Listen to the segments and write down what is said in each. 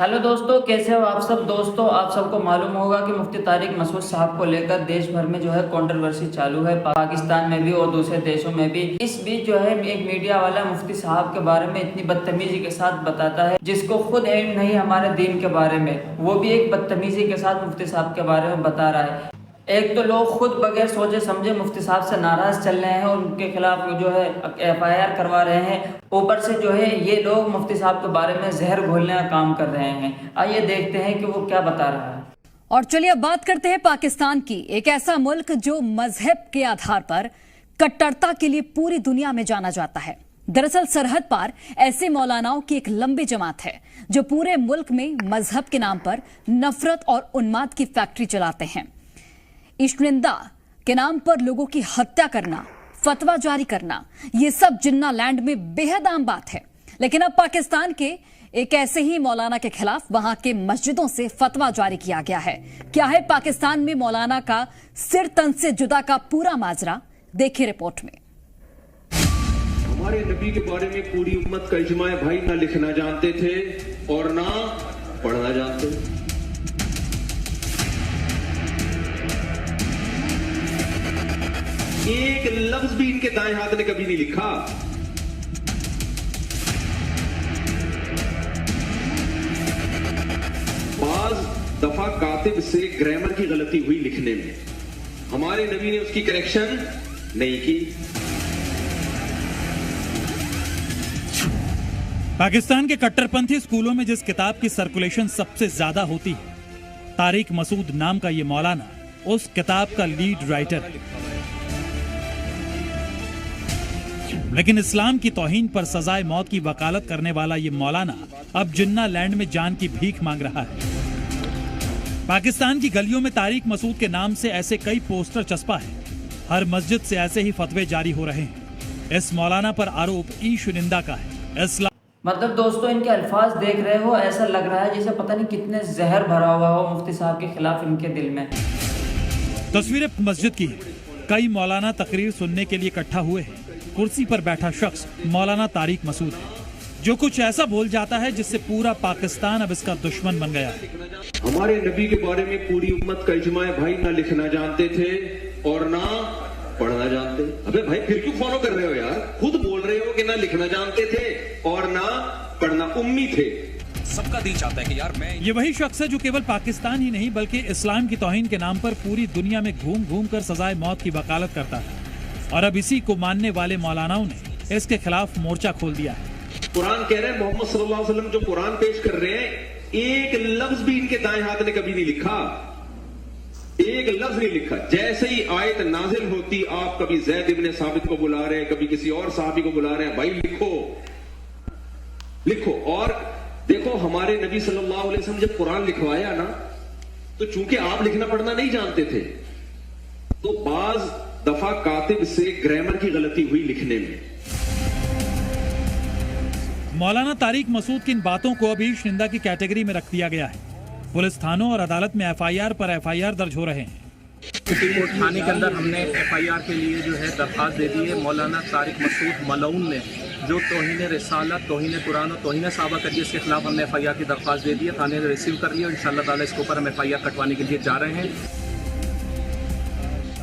Hello दोस्तों, कैसे हो आप सब। दोस्तों, आप सबको मालूम होगा कि मुफ्ती तारिक मसूद साहब को लेकर देश भर में जो है कंट्रोवर्सी चालू है, पाकिस्तान में भी और दूसरे देशों में भी। इस बीच जो है एक मीडिया वाला मुफ्ती साहब के बारे में इतनी बदतमीजी के साथ बताता है जिसको खुद इल्म नहीं हमारे दीन के बारे में, वो भी एक बदतमीजी के साथ मुफ्ती साहब के बारे में बता रहा है। एक तो लोग खुद बगैर सोचे समझे मुफ्ती साहब से नाराज चल रहे हैं और उनके खिलाफ जो है FIR करवा रहे हैं। ऊपर से जो है ये लोग मुफ्ती साहब के बारे में जहर घोलने का काम कर रहे हैं। आइए देखते हैं कि वो क्या बता रहा है। और चलिए अब बात करते हैं पाकिस्तान की, एक ऐसा मुल्क जो मजहब के आधार पर कट्टरता के लिए पूरी दुनिया में जाना जाता है। दरअसल सरहद पार ऐसे मौलानाओं की एक लंबी जमात है जो पूरे मुल्क में मजहब के नाम पर नफरत और उन्माद की फैक्ट्री चलाते हैं। इश्कनिंदा के नाम पर लोगों की हत्या करना, फतवा जारी करना, ये सब जिन्ना लैंड में बेहद आम बात है। लेकिन अब पाकिस्तान के एक ऐसे ही मौलाना के खिलाफ वहां के मस्जिदों से फतवा जारी किया गया है। क्या है पाकिस्तान में मौलाना का सिर तन से जुदा का पूरा माजरा, देखिए रिपोर्ट में। हमारे नबी के बारे में पूरी उम्मत का इजमा है भाई, ना लिखना जानते थे और ना पढ़ना जानते। एक लफ्ज भी इनके दाएं हाथ ने कभी नहीं लिखा। बाज दफा कातिब से ग्रामर की गलती हुई लिखने में, हमारे नबी ने उसकी करेक्शन नहीं की। पाकिस्तान के कट्टरपंथी स्कूलों में जिस किताब की सर्कुलेशन सबसे ज्यादा होती है, तारिक मसूद नाम का ये मौलाना उस किताब का लीड राइटर है। लेकिन इस्लाम की तौहीन पर सजाए मौत की वकालत करने वाला ये मौलाना अब जिन्ना लैंड में जान की भीख मांग रहा है। पाकिस्तान की गलियों में तारिक मसूद के नाम से ऐसे कई पोस्टर चस्पा है। हर मस्जिद से ऐसे ही फतवे जारी हो रहे हैं। इस मौलाना पर आरोप ईशुनिंदा का है। मतलब दोस्तों, इनके अल्फाज देख रहे हो, ऐसा लग रहा है जैसे पता नहीं कितने जहर भरा हुआ हो मुफ्ती साहब के खिलाफ इनके दिल में। तस्वीरें मस्जिद की है। कई मौलाना तकरीर सुनने के लिए इकट्ठा हुए हैं। कुर्सी पर बैठा शख्स मौलाना तारिक मसूद है, जो कुछ ऐसा बोल जाता है जिससे पूरा पाकिस्तान अब इसका दुश्मन बन गया है। हमारे नबी के बारे में पूरी उम्मत का इजमा है भाई, ना लिखना जानते थे और ना पढ़ना जानते। अबे भाई फिर क्यों फॉलो कर रहे हो यार? खुद बोल रहे हो कि ना लिखना जानते थे और ना पढ़ना, उम्मी थे। सबका दिल चाहता है कि यार मैं। ये वही शख्स है जो केवल पाकिस्तान ही नहीं बल्कि इस्लाम की तौहीन के नाम पर पूरी दुनिया में घूम घूम कर सजाए मौत की वकालत करता है। और अब इसी को मानने वाले मौलानाओं ने इसके खिलाफ मोर्चा खोल दिया है। कुरान कह रहे हैं, मोहम्मद सल्लल्लाहु अलैहि वसल्लम जो कुरान पेश कर रहे हैं, एक लफ्ज भी इनके दाएं हाथ ने कभी नहीं लिखा। एक लफ्ज नहीं लिखा। जैसे ही आयत नाजिल होती, आप कभी ज़ैद इब्ने साबित को बुला रहे हैं, कभी किसी और साहबी को बुला रहे हैं, भाई लिखो लिखो। और देखो, हमारे नबी सल्लल्लाहु अलैहि वसल्लम जब कुरान लिखवाया ना, तो चूंकि आप लिखना पढ़ना नहीं जानते थे, तो बाज दफा कातिब से ग्रामर की गलती हुई लिखने में। मौलाना तारिक मसूद की इन बातों को अभी ईशनिंदा की कैटेगरी में रख दिया गया है। पुलिस थानों और अदालत में FIR पर FIR दर्ज हो रहे हैं। थाने के अंदर हमने FIR के लिए जो है दरखास्त दे दी है। मौलाना तारिक मसूद मलऊन ने जो तौहीन रिसालत, तौहीन कुरान और तौहीन सहाबा करी, इसके खिलाफ हमने FIR की दरखास्त दे दी है। थाने ने रिसीव कर लिया और इंशाअल्लाह ताला इसके ऊपर हम FIR कटवाने के लिए जा रहे हैं।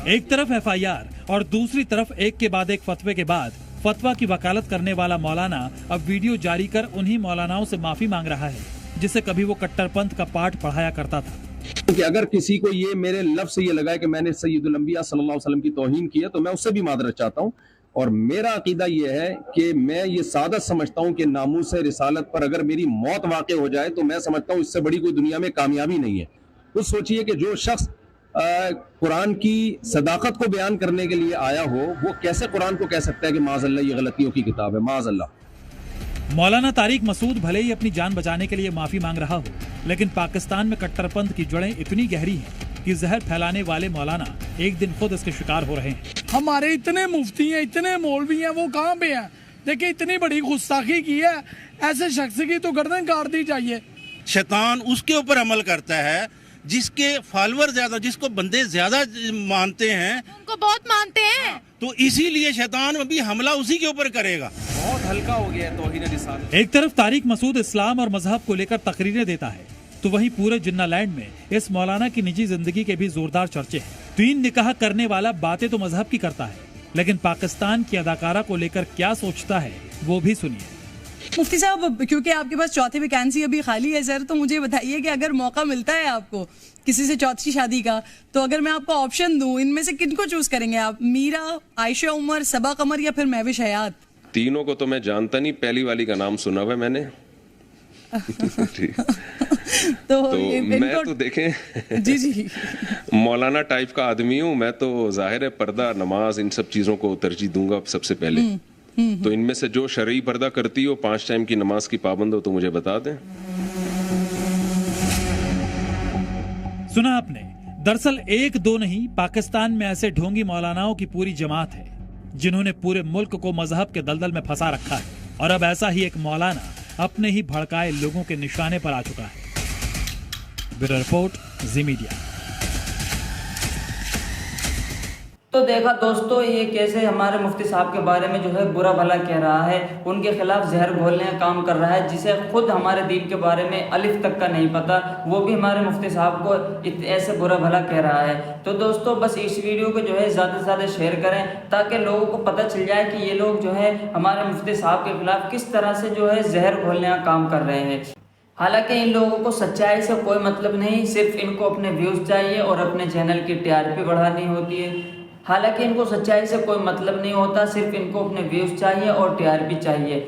एक तरफ FIR और दूसरी तरफ एक के बाद एक फतवे के बाद फतवा की वकालत करने वाला मौलाना अब वीडियो जारी कर उन्हीं मौलानाओं से माफी मांग रहा है जिसे कभी वो कट्टरपंथ का पाठ पढ़ाया करता था। कि अगर किसी को ये मेरे लफ्ज से ये लगा है कि मैंने सैयदुल अंबिया सल्लल्लाहु अलैहि वसल्लम की तौहीन की है, तो मैं उससे भी मादरत चाहता हूँ। और मेरा अकीदा ये है कि मैं ये सादत समझता हूँ कि नामूस रिसालत पर अगर मेरी मौत वाक़ हो जाए तो मैं समझता हूँ इससे बड़ी कोई दुनिया में कामयाबी नहीं है। तो सोचिए कि जो शख्स कुरान की सदाकत को बयान करने के लिए आया हो, वो कैसे कुरान को कह सकता है कि माज़अल्लाह ये गलतियों की किताब है। माज़अल्लाह। मौलाना तारिक मसूद भले ही अपनी जान बचाने के लिए माफी मांग रहा हो, लेकिन पाकिस्तान में कट्टरपंथ की जड़ें इतनी गहरी हैं कि जहर फैलाने वाले मौलाना एक दिन खुद इसके शिकार हो रहे हैं। हमारे इतने मुफ्ती हैं, इतने मौलवी हैं, वो कहाँ पे हैं? देखिए, इतनी बड़ी गुस्ताखी की है, ऐसे शख्स की तो गर्दन काट दी चाहिए। शैतान उसके ऊपर अमल करता है जिसके फॉलोअर ज्यादा, जिसको बंदे ज्यादा मानते हैं, उनको बहुत मानते हैं, तो इसीलिए शैतान अभी हमला उसी के ऊपर करेगा। बहुत हल्का हो गया है तौहीन रिसालत। एक तरफ तारिक मसूद इस्लाम और मजहब को लेकर तकरीरें देता है, तो वहीं पूरे जिन्ना लैंड में इस मौलाना की निजी जिंदगी के भी जोरदार चर्चे हैं। 3 निकाह करने वाला बातें तो मजहब की करता है, लेकिन पाकिस्तान की अदाकारा को लेकर क्या सोचता है वो भी सुनिए। मुफ्ती साहब, क्योंकि आपके पास चौथी वैकेंसी अभी खाली है सर, तो मुझे बताइए कि अगर मौका मिलता है आपको किसी से चौथी शादी का, तो अगर मैं आपको ऑप्शन दूं, इनमें से किनको चूज करेंगे आप? मीरा, आयशा उमर, सबा कमर या फिर महविश हयात? तीनों को तो मैं जानता नहीं, पहली वाली का नाम सुना हुआ है मैंने। तो मैं तो देखें जी जी मौलाना टाइप का आदमी हूँ मैं, तो जाहिर है पर्दा, नमाज, इन सब चीजों को तरजीह दूंगा सबसे पहले। तो इनमें से जो शरई पर्दा करती हो, 5 टाइम की नमाज की पाबंद हो, तो मुझे बता दें। सुना आपने। दरअसल 1-2 नहीं, पाकिस्तान में ऐसे ढोंगी मौलानाओं की पूरी जमात है जिन्होंने पूरे मुल्क को मजहब के दलदल में फंसा रखा है, और अब ऐसा ही एक मौलाना अपने ही भड़काए लोगों के निशाने पर आ चुका है। ब्यूरो रिपोर्ट, जी मीडिया। तो देखा दोस्तों, ये कैसे हमारे मुफ्ती साहब के बारे में जो है बुरा भला कह रहा है, उनके खिलाफ जहर घोलने का काम कर रहा है, जिसे खुद हमारे दीन के बारे में अलिफ तक का नहीं पता, वो भी हमारे मुफ्ती साहब को ऐसे बुरा भला कह रहा है। तो दोस्तों, बस इस वीडियो को जो है ज़्यादा से ज़्यादा शेयर करें, ताकि लोगों को पता चल जाए कि ये लोग जो है हमारे मुफ्ती साहब के खिलाफ किस तरह से जो है जहर घोलने का काम कर रहे हैं। हालांकि इन लोगों को सच्चाई से कोई मतलब नहीं, सिर्फ इनको अपने व्यूज़ चाहिए और अपने चैनल की TRP बढ़ानी होती है। हालांकि इनको सच्चाई से कोई मतलब नहीं होता, सिर्फ इनको अपने व्यूज़ चाहिए और TRP चाहिए।